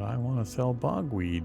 But I want to sell bogweed.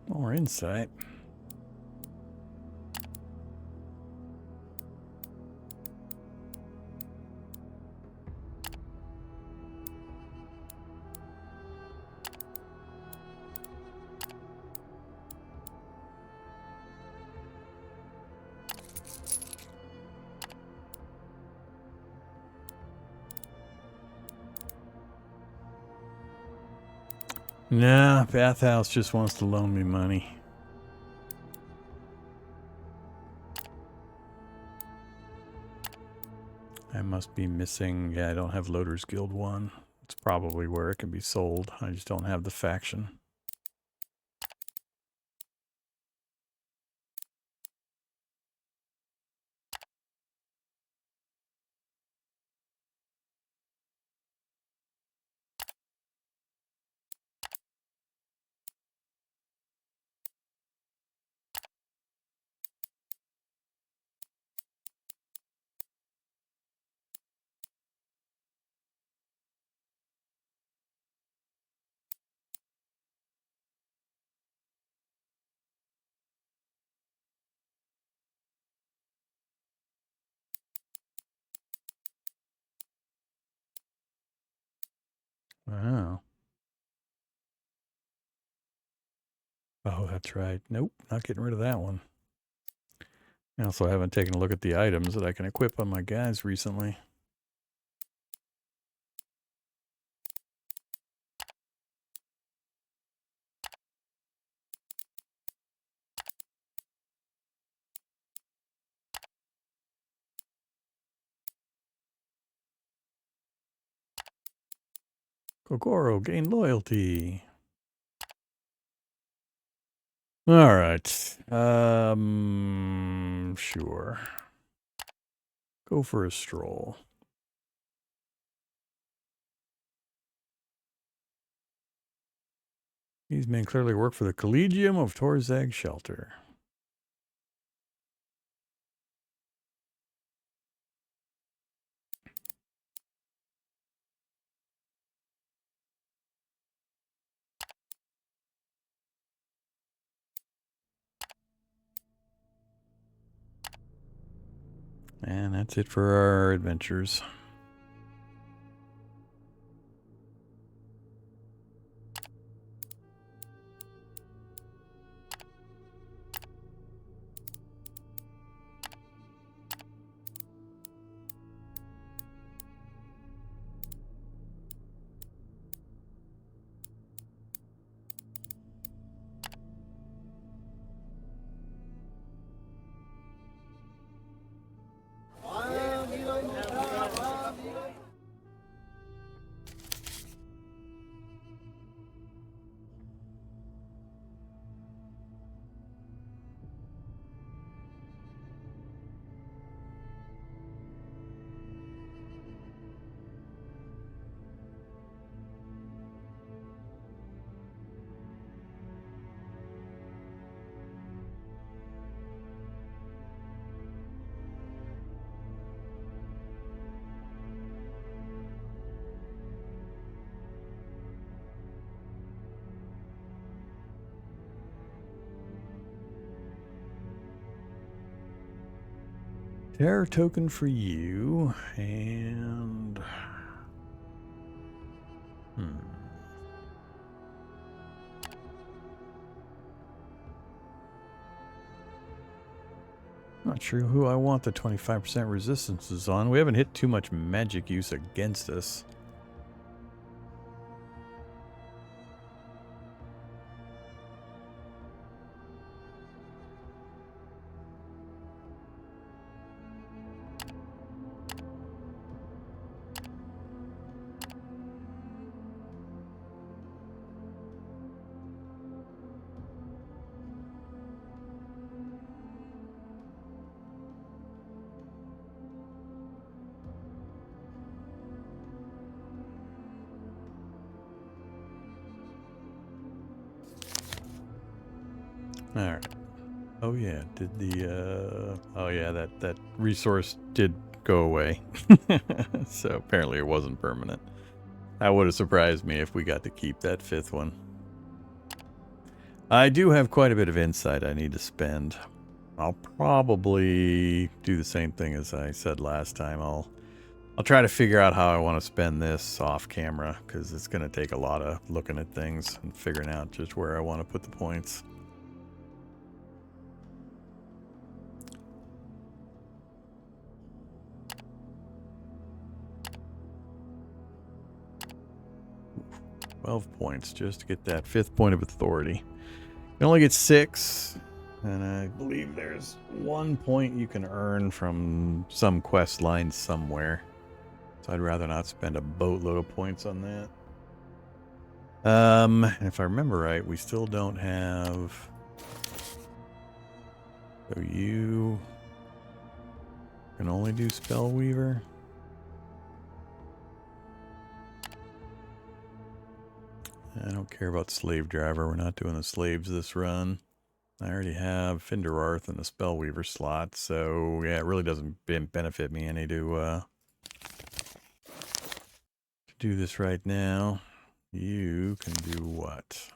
More insight. Nah, Bathhouse just wants to loan me money. I must be missing... Yeah, I don't have Loader's Guild 1. It's probably where it can be sold. I just don't have the faction. Wow. Oh, that's right. Nope, not getting rid of that one. I also haven't taken a look at the items that I can equip on my guys recently. Kokoro, gain loyalty. All right. Sure. Go for a stroll. These men clearly work for the Collegium of Torzag Shelter. And that's it for our adventures. Terror token for you, and... Not sure who I want the 25% resistances on. We haven't hit too much magic use against us. All right. Oh yeah, did the oh yeah, that resource did go away. So apparently it wasn't permanent. That would have surprised me if we got to keep that fifth one. I do have quite a bit of insight I need to spend. I'll probably do the same thing as I said last time. I'll try to figure out how I want to spend this off camera, because it's going to take a lot of looking at things and figuring out just where I want to put the points. Oof, 12 points just to get that fifth point of authority. You only get 6, and I believe there's 1 point you can earn from some quest line somewhere. So I'd rather not spend a boatload of points on that. If I remember right, we still don't have... So you can only do Spellweaver. I don't care about Slave Driver. We're not doing the slaves this run. I already have Finderarth in the Spellweaver slot, so yeah, it really doesn't benefit me any to do this right now. You can do what?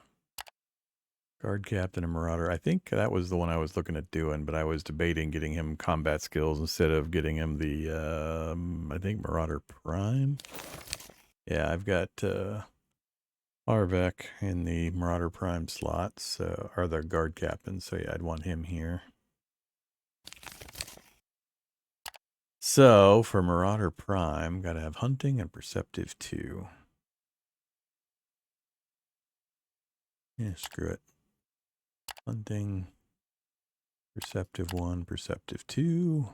Guard Captain and Marauder. I think that was the one I was looking at doing, but I was debating getting him combat skills instead of getting him the, I think Marauder Prime. Yeah, I've got Arvek in the Marauder Prime slots, so, or the Guard Captain, so yeah, I'd want him here. So, for Marauder Prime, gotta have Hunting and Perceptive 2. Yeah, screw it. Hunting, Perceptive 1, Perceptive 2,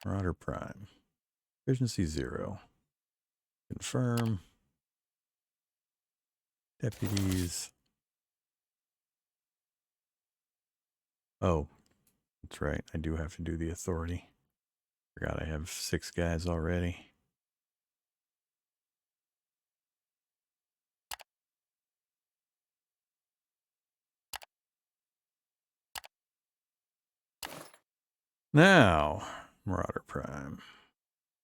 Marauder Prime. Efficiency 0. Confirm. Deputies. Oh, that's right. I do have to do the authority. Forgot I have 6 guys already. Now, Marauder Prime.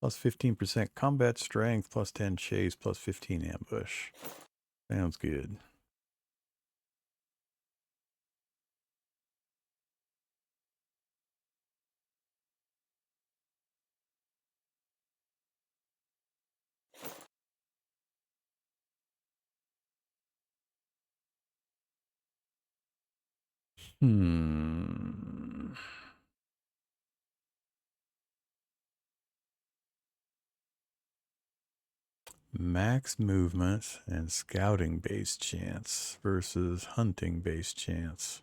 Plus 15% combat strength, plus 10 chase, plus 15 ambush. Sounds good. Max movement and scouting base chance versus hunting base chance.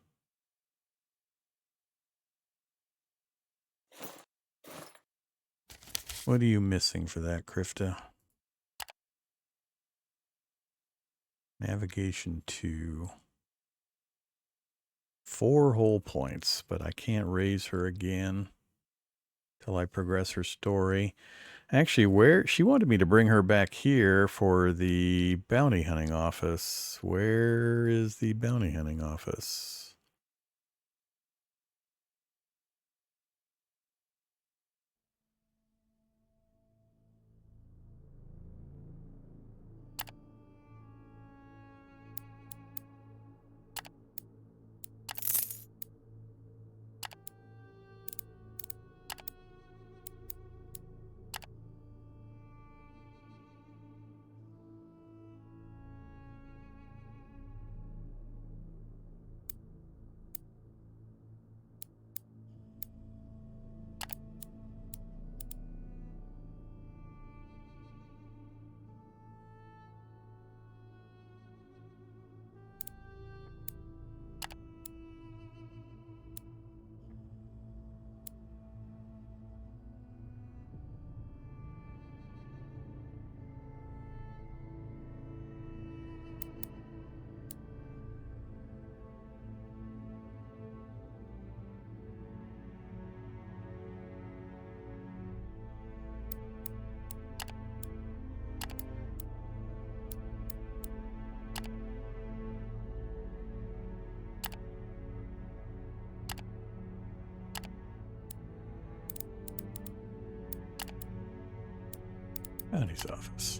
What are you missing for that, Krifta? Navigation 2. 4 whole points, but I can't raise her again till I progress her story. Actually, where she wanted me to bring her back here for the bounty hunting office. Where is the bounty hunting office? bounty's office.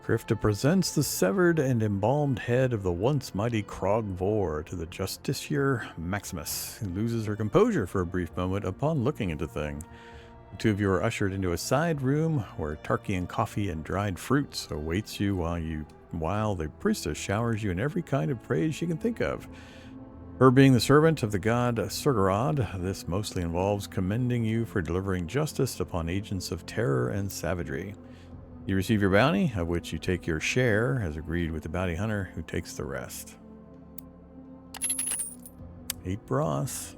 Krifta presents the severed and embalmed head of the once mighty Krog Vor to the Justiciar Maximus, who loses her composure for a brief moment upon looking at the thing. The two of you are ushered into a side room where Tarkian coffee and dried fruits awaits you while the priestess showers you in every kind of praise she can think of. Her being the servant of the god Surgarad, this mostly involves commending you for delivering justice upon agents of terror and savagery. You receive your bounty, of which you take your share, as agreed with the bounty hunter, who takes the rest. 8 brass.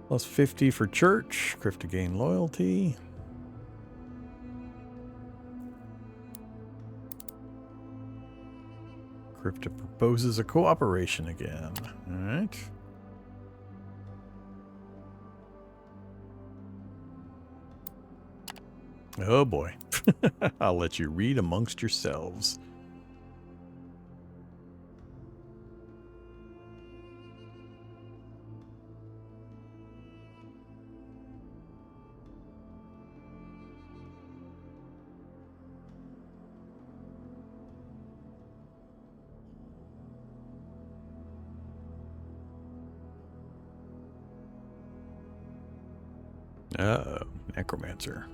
Plus 50 for church. Krifta gain loyalty. Krifta proposes a cooperation again. Alright. Oh boy. I'll let you read amongst yourselves. Uh-oh, necromancer.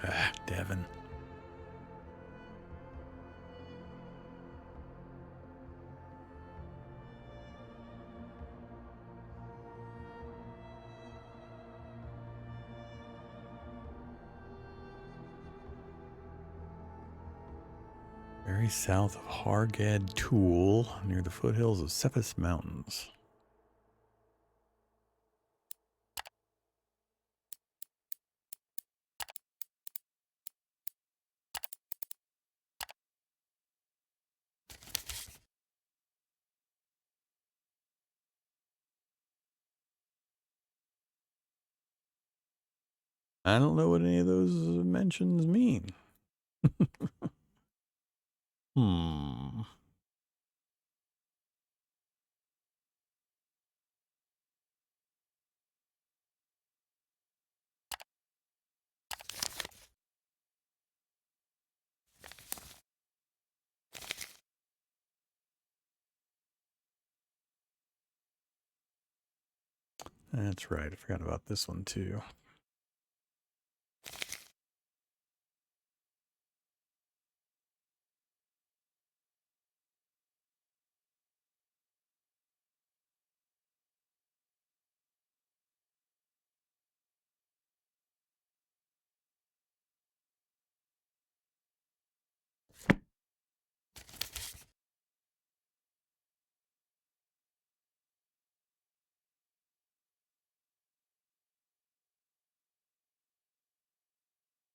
Ah, Devin. Very south of Hargad Tool, near the foothills of Cepus Mountains. I don't know what any of those mentions mean. Hmm. That's right. I forgot about this one too.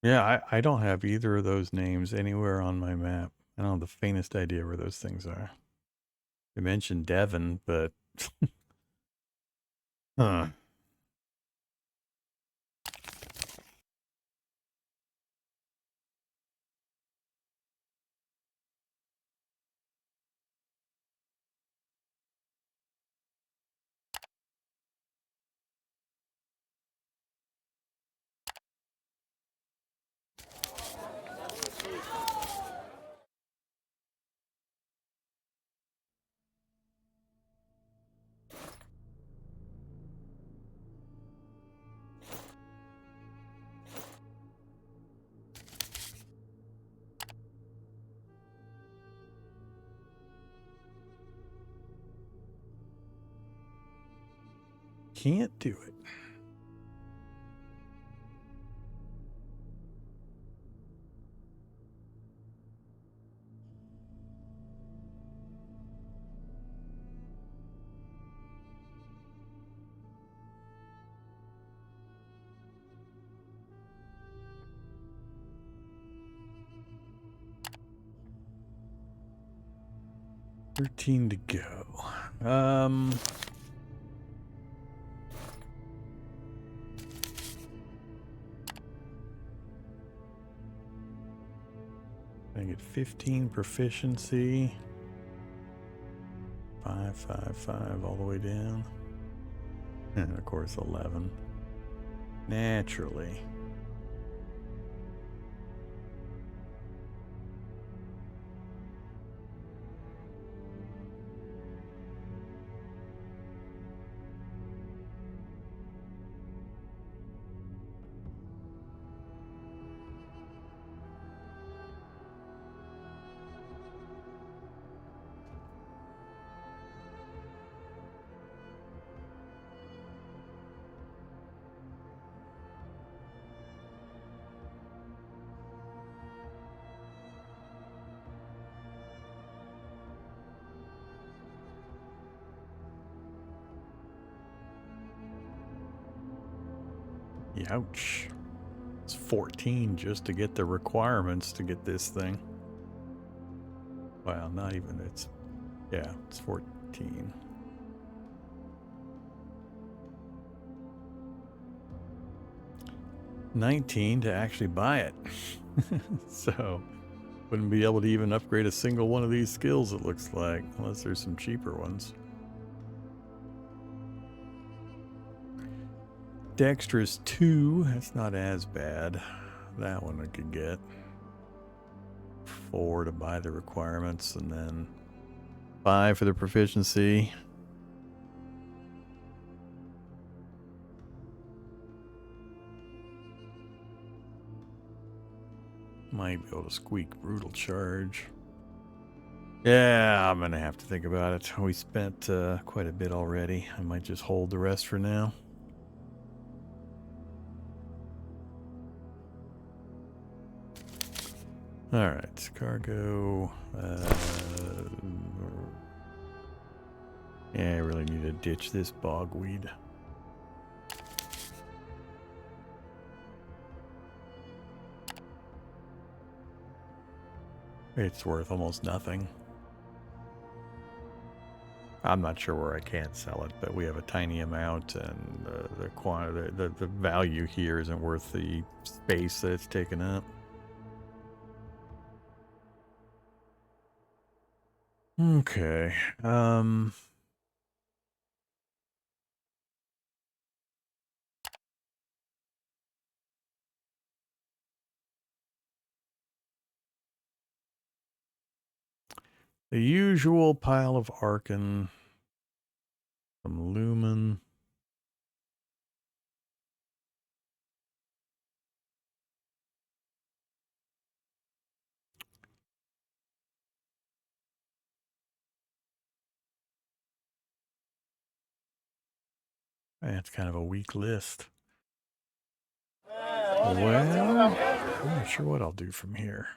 Yeah, I don't have either of those names anywhere on my map. I don't have the faintest idea where those things are. They mentioned Devon, but huh. Can't do it. $13 to go. get 15 proficiency. 5, 5, 5 all the way down. And of course 11. Naturally. Ouch. It's 14 just to get the requirements to get this thing. Well, not even, it's 14. $19 to actually buy it. So, wouldn't be able to even upgrade a single one of these skills, it looks like, unless there's some cheaper ones. Dexter's 2, that's not as bad. That one I could get. 4 to buy the requirements, and then 5 for the proficiency. Might be able to squeak brutal charge. Yeah, I'm gonna have to think about it. We spent quite a bit already. I might just hold the rest for now. Alright, cargo. Yeah, I really need to ditch this bogweed. It's worth almost nothing. I'm not sure where I can't sell it, but we have a tiny amount, and the value here isn't worth the space that it's taken up. Okay. The usual pile of arcane, some lumen. That's kind of a weak list. Well, I'm not sure what I'll do from here.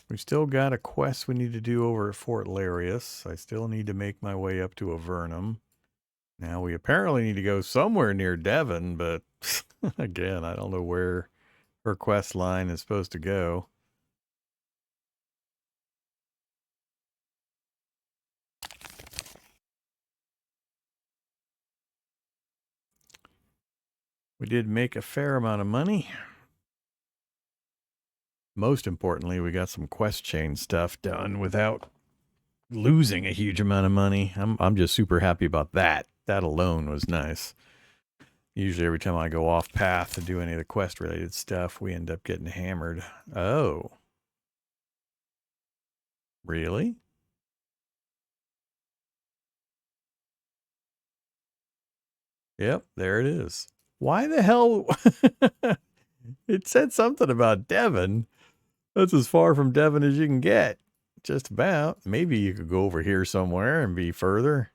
We still got a quest we need to do over at Fort Larius. I still need to make my way up to Avernum. Now we apparently need to go somewhere near Devon, but again, I don't know where her quest line is supposed to go. We did make a fair amount of money. Most importantly, we got some quest chain stuff done without losing a huge amount of money. I'm just super happy about that. That alone was nice. Usually every time I go off path to do any of the quest related stuff, we end up getting hammered. Oh. Really? Yep, there it is. Why the hell? It said something about Devon. That's as far from Devon as you can get. Just about. Maybe you could go over here somewhere and be further.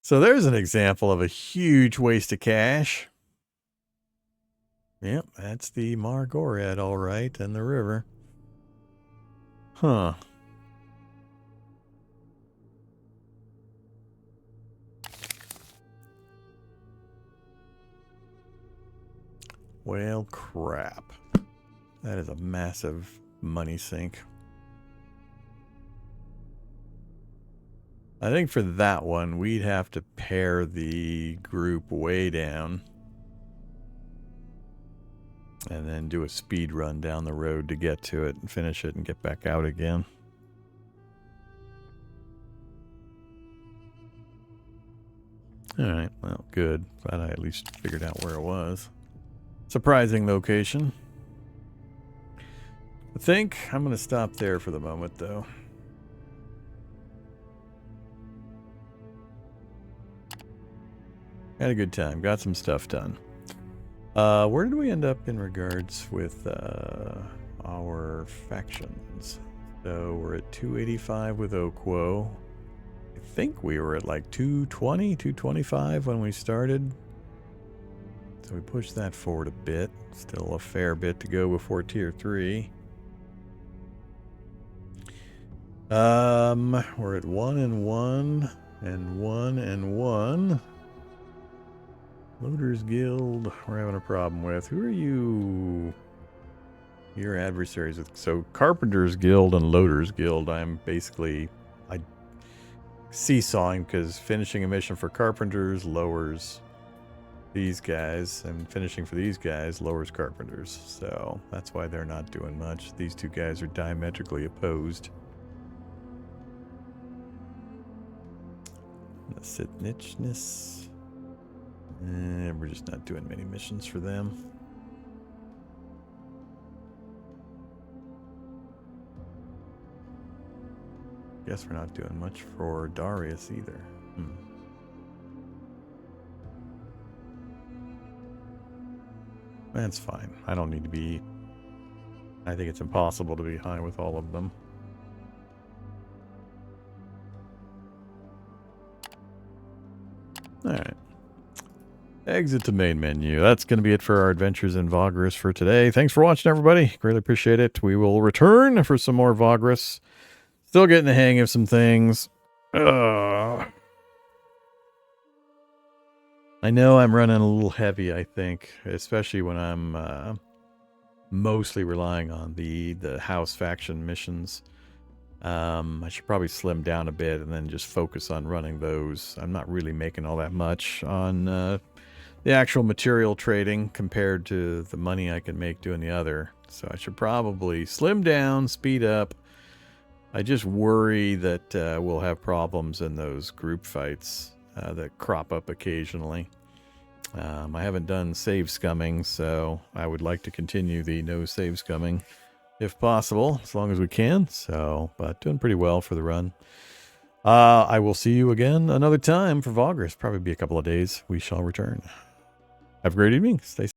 So there's an example of a huge waste of cash. Yep, that's the Margorad, all right, and the river. Huh. Well, crap. That is a massive money sink. I think for that one, we'd have to pare the group way down. And then do a speed run down the road to get to it and finish it and get back out again. Alright, well, good. Glad I at least figured out where it was. Surprising location. I think I'm going to stop there for the moment, though. Had a good time. Got some stuff done. Where did we end up in regards with our factions? So we're at 285 with Oquo. I think we were at like 220, 225 when we started. So we pushed that forward a bit. Still a fair bit to go before tier 3. We're at 1 and 1 and 1 and 1. Loaders Guild, we're having a problem with. Who are you? Your adversaries. So Carpenters Guild and Loaders Guild, I'm basically seesawing because finishing a mission for Carpenters lowers these guys, and finishing for these guys lowers Carpenters. So that's why they're not doing much. These two guys are diametrically opposed. The Sit Nichness. We're just not doing many missions for them. Guess we're not doing much for Darius either. That's fine. I don't need to be... I think it's impossible to be high with all of them. Alright. Exit to main menu. That's going to be it for our adventures in Vagrus for today. Thanks for watching, everybody. Greatly appreciate it. We will return for some more Vagrus. Still getting the hang of some things. I know I'm running a little heavy, I think, especially when I'm mostly relying on the house faction missions. I should probably slim down a bit and then just focus on running those. I'm not really making all that much on the actual material trading compared to the money I can make doing the other. So I should probably slim down, speed up. I just worry that we'll have problems in those group fights that crop up occasionally. I haven't done save scumming, so I would like to continue the no save scumming if possible, as long as we can. So, but doing pretty well for the run. I will see you again another time for Vagrus. Probably be a couple of days. We shall return. Have a great evening. Stay safe.